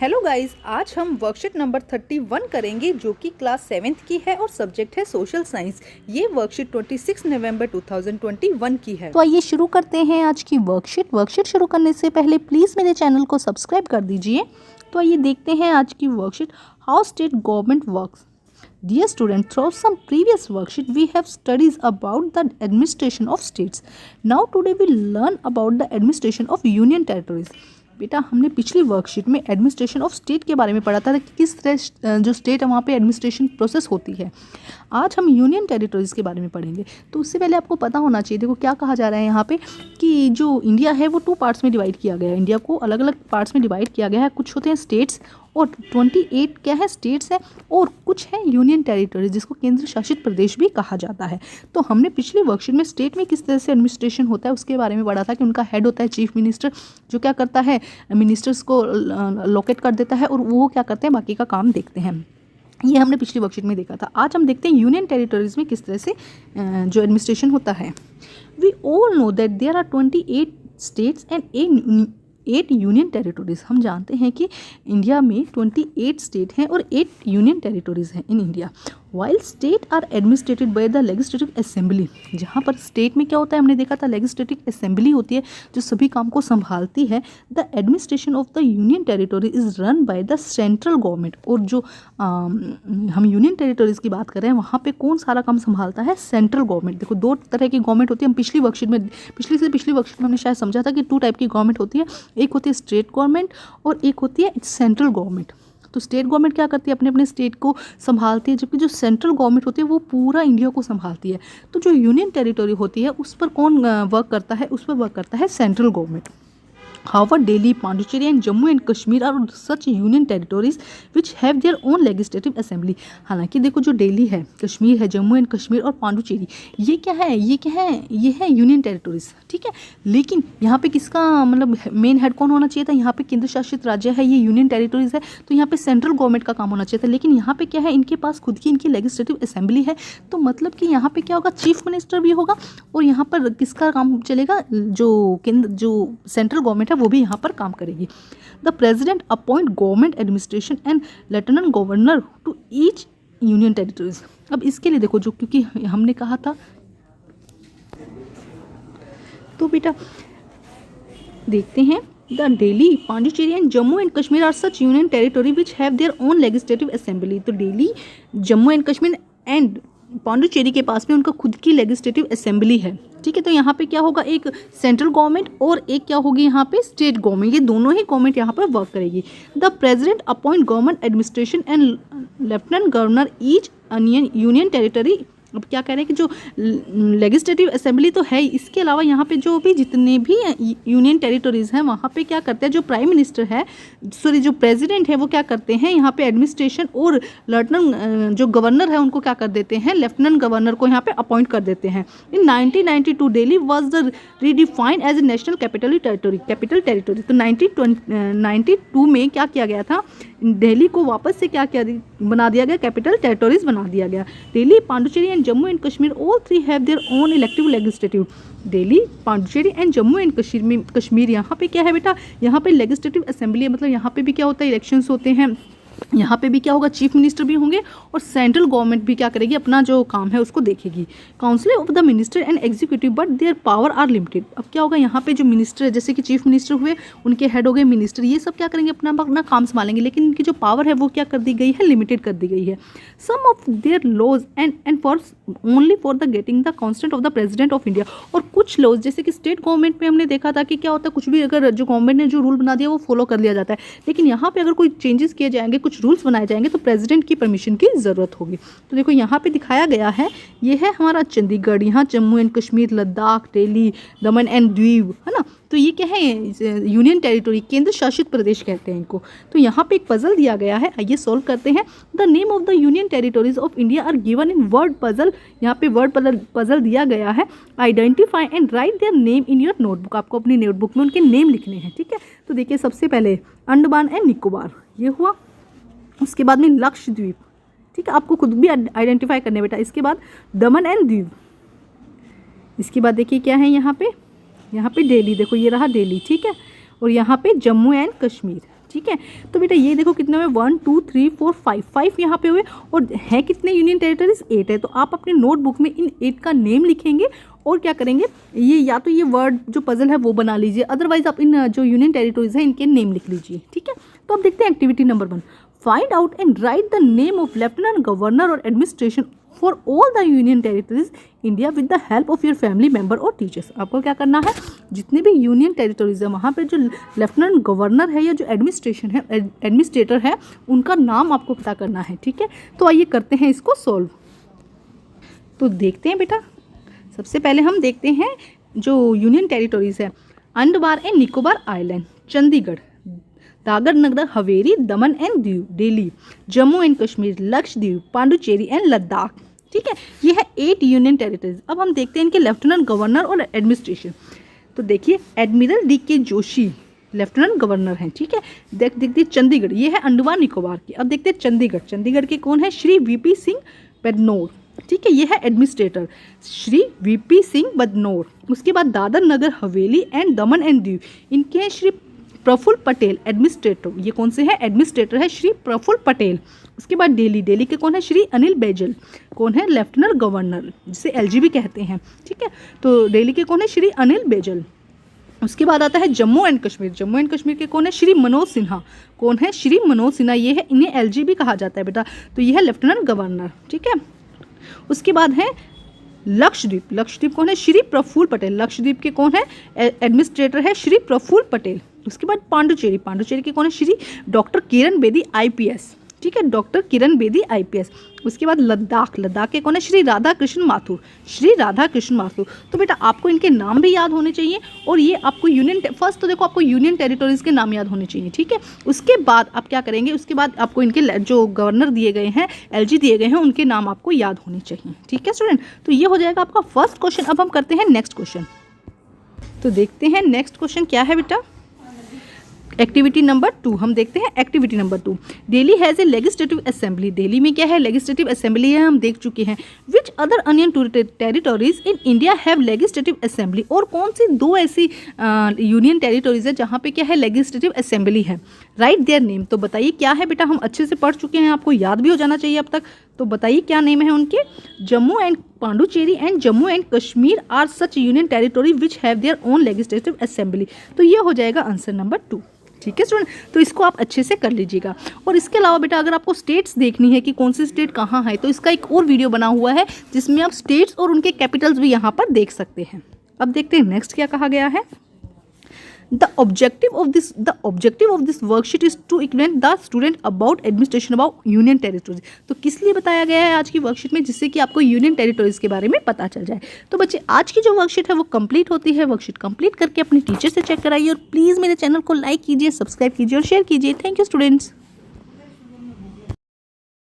Hello guys, आज हम worksheet number 31 करेंगे जो कि क्लास 7th की है और सब्जेक्ट है सोशल साइंस। ये वर्कशीट 26 नवंबर 2021 की है। तो आइए शुरू करते हैं आज की वर्कशीट शुरू करने से पहले प्लीज़ मेरे चैनल को सब्सक्राइब कर दीजिए। तो आइए देखते हैं आज की worksheet, how state government works. Dear student, through some previous worksheet we have studies about the administration of states. Now today we learn about the administration of union territories. बेटा हमने पिछली वर्कशीट में एडमिनिस्ट्रेशन ऑफ स्टेट के बारे में पढ़ा था कि किस तरह जो स्टेट है वहाँ पे एडमिनिस्ट्रेशन प्रोसेस होती है। आज हम यूनियन टेरिटरीज़ के बारे में पढ़ेंगे। तो उससे पहले आपको पता होना चाहिए, देखो क्या कहा जा रहा है यहाँ पे कि जो इंडिया है वो 2 पार्ट्स में डिवाइड किया गया है। इंडिया को अलग अलग पार्ट्स में डिवाइड किया गया है। कुछ होते हैं स्टेट्स और 28 क्या है स्टेट्स है, और कुछ है यूनियन टेरिटरीज जिसको केंद्र शासित प्रदेश भी कहा जाता है। तो हमने पिछली वर्कशीट में स्टेट में किस तरह से एडमिनिस्ट्रेशन होता है उसके बारे में पढ़ा था कि उनका हेड होता है चीफ मिनिस्टर, जो क्या करता है मिनिस्टर्स को लोकेट कर देता है और वो क्या करते हैं बाकी का काम देखते हैं। ये हमने पिछली वर्कशीट में देखा था। आज हम देखते हैं यूनियन टेरिटरीज में किस तरह से जो एडमिनिस्ट्रेशन होता है। We all know that there are 28 states and 8 union territories. हम जानते हैं कि इंडिया में 28 स्टेट हैं और 8 यूनियन टेरिटरीज हैं in India. While state are administered by the legislative assembly. जहाँ पर स्टेट में क्या होता है हमने देखा था लेजिस्लेटिव असेंबली होती है जो सभी काम को संभालती है। The administration of the union territory is run by the central government. और जो हम यूनियन टेरिटरीज की बात कर रहे हैं वहाँ पे कौन सारा काम संभालता है, सेंट्रल गवर्नमेंट। देखो 2 तरह की गवर्नमेंट होती है। हम पिछली वर्कशीट में पिछली वर्कशीट में हमने शायद समझा था कि 2 टाइप की गवर्नमेंट होती है, एक होती है स्टेट गवर्नमेंट और एक होती है सेंट्रल गवर्नमेंट। तो स्टेट गवर्नमेंट क्या करती है, अपने अपने स्टेट को संभालती है, जबकि जो सेंट्रल गवर्नमेंट होती है वो पूरा इंडिया को संभालती है। तो जो यूनियन टेरिटरी होती है उस पर कौन वर्क करता है, उस पर वर्क करता है central government. However, Delhi, Pondicherry and Jammu and Kashmir are such union territories which have their own legislative assembly. हालांकि देखो जो दिल्ली है, कश्मीर है, जम्मू एंड कश्मीर और पांडुचेरी ये क्या है, ये है यूनियन टेरिटरीज, ठीक है। लेकिन यहाँ पे किसका मतलब मेन हेड कौन होना चाहिए था, यहाँ पे केंद्र शासित राज्य है, ये यूनियन टेरिटरीज है तो यहाँ पे सेंट्रल गवर्नमेंट का काम होना चाहिए था। लेकिन यहाँ पे क्या है, इनके पास खुद की इनकी लेजिस्लेटिव असेंबली है। तो मतलब कि यहाँ पे क्या होगा, चीफ मिनिस्टर भी होगा और यहाँ पर किसका काम चलेगा, जो सेंट्रल गवर्नमेंट वो भी यहाँ पर काम करेगी। The president appoint government administration and lieutenant governor to each union territories. अब इसके लिए देखो जो क्योंकि हमने कहा था, तो बेटा देखते हैं the Delhi, Pondicherry and Jammu and Kashmir are such union territory which have their own legislative assembly. तो दिल्ली, जम्मू एंड कश्मीर एंड पांडिचेरी के पास में उनका खुद की लेजिस्लेटिव असेंबली है, ठीक है। तो यहाँ पे क्या होगा, एक सेंट्रल गवर्नमेंट और एक क्या होगी यहाँ पे स्टेट गवर्नमेंट, ये दोनों ही गवर्नमेंट यहाँ पर वर्क करेगी। The president appoint government administration and lieutenant governor each union territory. अब क्या कह रहे हैं कि जो लेजिस्लेटिव असेंबली तो है, इसके अलावा यहाँ पे जो भी जितने भी यूनियन टेरिटरीज हैं वहाँ पे क्या करते हैं, जो प्राइम मिनिस्टर है जो प्रेसिडेंट है वो क्या करते हैं यहाँ पे एडमिनिस्ट्रेशन और लेफ्टिनेंट जो गवर्नर है उनको क्या कर देते हैं, लेफ्टिनेंट गवर्नर को यहाँ पे अपॉइंट कर देते हैं। In 1992 Delhi was the redefined as a national capital territory. तो 1992 में क्या किया गया था, दिल्ली को वापस से क्या बना दिया गया, कैपिटल टेरिटरीज बना दिया गया। Delhi, Pondicherry and Jammu and Kashmir all 3 have their own elective legislative. Delhi, Pondicherry and Jammu and Kashmir यहाँ पे क्या है बेटा, यहाँ पे लेजिस्लेटिव असेंबली है, मतलब यहाँ पे भी क्या होता है, इलेक्शंस होते हैं। यहाँ पे भी क्या होगा, चीफ मिनिस्टर भी होंगे और सेंट्रल गवर्नमेंट भी क्या करेगी, अपना जो काम है उसको देखेगी। Council of the minister and executive but their power are limited. अब क्या होगा, यहाँ पे जो मिनिस्टर है जैसे कि चीफ मिनिस्टर हुए, उनके हेड हो गए मिनिस्टर, ये सब क्या करेंगे, अपना काम संभालेंगे, लेकिन इनकी जो पावर है वो क्या कर दी गई है, लिमिटेड कर दी गई है। Some of their laws and for only for the getting the constant of the president of India. और कुछ लॉज जैसे कि स्टेट गवर्नमेंट में हमने देखा था कि क्या होता है, कुछ भी अगर जो गवर्नमेंट ने जो रूल बना दिया वो फॉलो कर लिया जाता है, लेकिन यहाँ पे अगर कोई चेंजेस किए जाएंगे, कुछ रूल्स बनाए जाएंगे तो प्रेसिडेंट की परमिशन की ज़रूरत होगी। तो देखो यहाँ पे दिखाया गया है, ये है हमारा चंडीगढ़, यहाँ Jammu and Kashmir, Ladakh, Delhi, Daman and Diu, है ना। तो ये क्या है, यूनियन टेरिटरी, केंद्र शासित प्रदेश कहते हैं इनको। तो यहाँ पे एक पजल दिया गया है, आइए सॉल्व करते हैं। The name of the union territories of India are given in word puzzle. यहाँ पे वर्ड पजल दिया गया है। Identify and write their name in your notebook. आपको अपनी नोटबुक में उनके नेम लिखने हैं, ठीक है। तो देखिए सबसे पहले अंडमान एंड निकोबार, ये हुआ। उसके बाद में लक्षद्वीप, ठीक है, आपको खुद भी आइडेंटिफाई करने बेटा। इसके बाद दमन एंड दीव। इसके बाद देखिए क्या है यहाँ पे दिल्ली, देखो ये रहा दिल्ली, ठीक है। और यहाँ पे जम्मू एंड कश्मीर, ठीक है। तो बेटा ये देखो कितने में 1 2 3 4 5 यहाँ पे हुए, और है कितने यूनियन टेरिटरीज? 8 है। तो आप अपने नोटबुक में इन 8 का नेम लिखेंगे और क्या करेंगे, ये या तो ये वर्ड जो पजल है वो बना लीजिए, अदरवाइज आप इन जो यूनियन टेरिटरीज है इनके नेम लिख लीजिए, ठीक है। तो अब देखते हैं activity number 1, find out and write the name of lieutenant governor और administration for all the union territories India with the help of your family member और टीचर्स। आपको क्या करना है, जितने भी यूनियन टेरिटरीज है वहाँ पे जो लेफ्टिनेंट गवर्नर है या जो एडमिनिस्ट्रेटर है उनका नाम आपको पता करना है, ठीक है। तो आइए करते हैं इसको सॉल्व। तो देखते हैं बेटा, सबसे पहले हम देखते हैं जो यूनियन टेरिटरीज है, Andaman and Nicobar island, Chandigarh, Dadra Nagar Haveli, Daman and Diu, Delhi, Jammu and Kashmir, Lakshadweep, Puducherry and Ladakh, ठीक है। ये है 8 यूनियन टेरिटरीज। अब हम देखते हैं इनके लेफ्टिनेंट गवर्नर और एडमिनिस्ट्रेशन। तो देखिए admiral DK Joshi lieutenant governor हैं, ठीक है। देखते चंडीगढ़, ये है अंडमान निकोबार की। अब देखते हैं चंडीगढ़, चंडीगढ़ के कौन है, श्री VP सिंह बदनौर, ठीक है। ये है एडमिनिस्ट्रेटर श्री VP सिंह बदनौर। उसके बाद दादर नगर हवेली एंड दमन एंड दीव, इनके हैं श्री प्रफुल्ल पटेल एडमिनिस्ट्रेटर। ये कौन से हैं, एडमिनिस्ट्रेटर है श्री प्रफुल्ल पटेल। उसके बाद दिल्ली, दिल्ली के कौन है, श्री अनिल बैजल, कौन है, लेफ्टिनेंट गवर्नर, जिसे LG भी कहते हैं, ठीक है। तो दिल्ली के कौन है, श्री अनिल बैजल। उसके बाद आता है जम्मू एंड कश्मीर, जम्मू एंड कश्मीर के कौन है, श्री मनोज सिन्हा, कौन है, श्री मनोज सिन्हा। ये है, इन्हें LG भी कहा जाता है बेटा। तो ये है लेफ्टिनेंट गवर्नर, ठीक है। उसके बाद है लक्षद्वीप, लक्षद्वीप कौन है, श्री प्रफुल्ल पटेल, लक्षद्वीप के कौन है, एडमिनिस्ट्रेटर है श्री प्रफुल्ल पटेल। उसके बाद पांडुचेरी, पांडुचेरी के कौन है, श्री डॉक्टर किरण बेदी IPS, ठीक है, डॉक्टर किरण बेदी IPS। उसके बाद लद्दाख, लद्दाख के कौन है, श्री राधा कृष्ण माथुर, श्री राधा कृष्ण माथुर। तो बेटा आपको इनके नाम भी याद होने चाहिए, और ये आपको फर्स्ट तो देखो आपको यूनियन टेरिटरीज के नाम याद होने चाहिए, ठीक है। उसके बाद आप क्या करेंगे, उसके बाद आपको इनके जो गवर्नर दिए गए हैं, LG दिए गए हैं, उनके नाम आपको याद होने चाहिए, ठीक है स्टूडेंट। तो ये हो जाएगा आपका फर्स्ट क्वेश्चन। अब हम करते हैं नेक्स्ट क्वेश्चन। तो देखते हैं नेक्स्ट क्वेश्चन क्या है बेटा, एक्टिविटी नंबर 2। हम देखते हैं activity number 2, Delhi has a legislative assembly. Delhi में क्या है, लेजिस्लेटिव असेंबली है, हम देख चुके हैं। Which other onion territories in India have legislative assembly, और कौन सी 2 ऐसी यूनियन टेरिटरीज है जहाँ पे क्या है, लेजिस्लेटिव असेंबली है। Right their name. तो बताइए क्या है बेटा, हम अच्छे से पढ़ चुके हैं, आपको याद भी हो जाना चाहिए अब तक। तो बताइए क्या नेम है उनके, Jammu and Puducherry and Jammu and Kashmir are such union territory which have their own legislative assembly. तो ये हो जाएगा आंसर नंबर 2, ठीक है स्टूडेंट। तो इसको आप अच्छे से कर लीजिएगा। और इसके अलावा बेटा अगर आपको स्टेट्स देखनी है कि कौन सी स्टेट कहाँ है, तो इसका एक और वीडियो बना हुआ है जिसमें आप स्टेट्स और उनके कैपिटल्स भी यहाँ पर देख सकते हैं। अब देखते हैं नेक्स्ट क्या कहा गया है। The objective of this worksheet is to acquaint the student about administration about union territories। तो किस लिए बताया गया है आज की वर्कशीट में, जिससे कि आपको यूनियन टेरिटरीज के बारे में पता चल जाए। तो बच्चे आज की जो वर्कशीट है वो कंप्लीट होती है। वर्कशीट कंप्लीट करके अपने टीचर से चेक कराइए, और प्लीज़ मेरे चैनल को लाइक कीजिए, सब्सक्राइब कीजिए और शेयर कीजिए। Thank you students.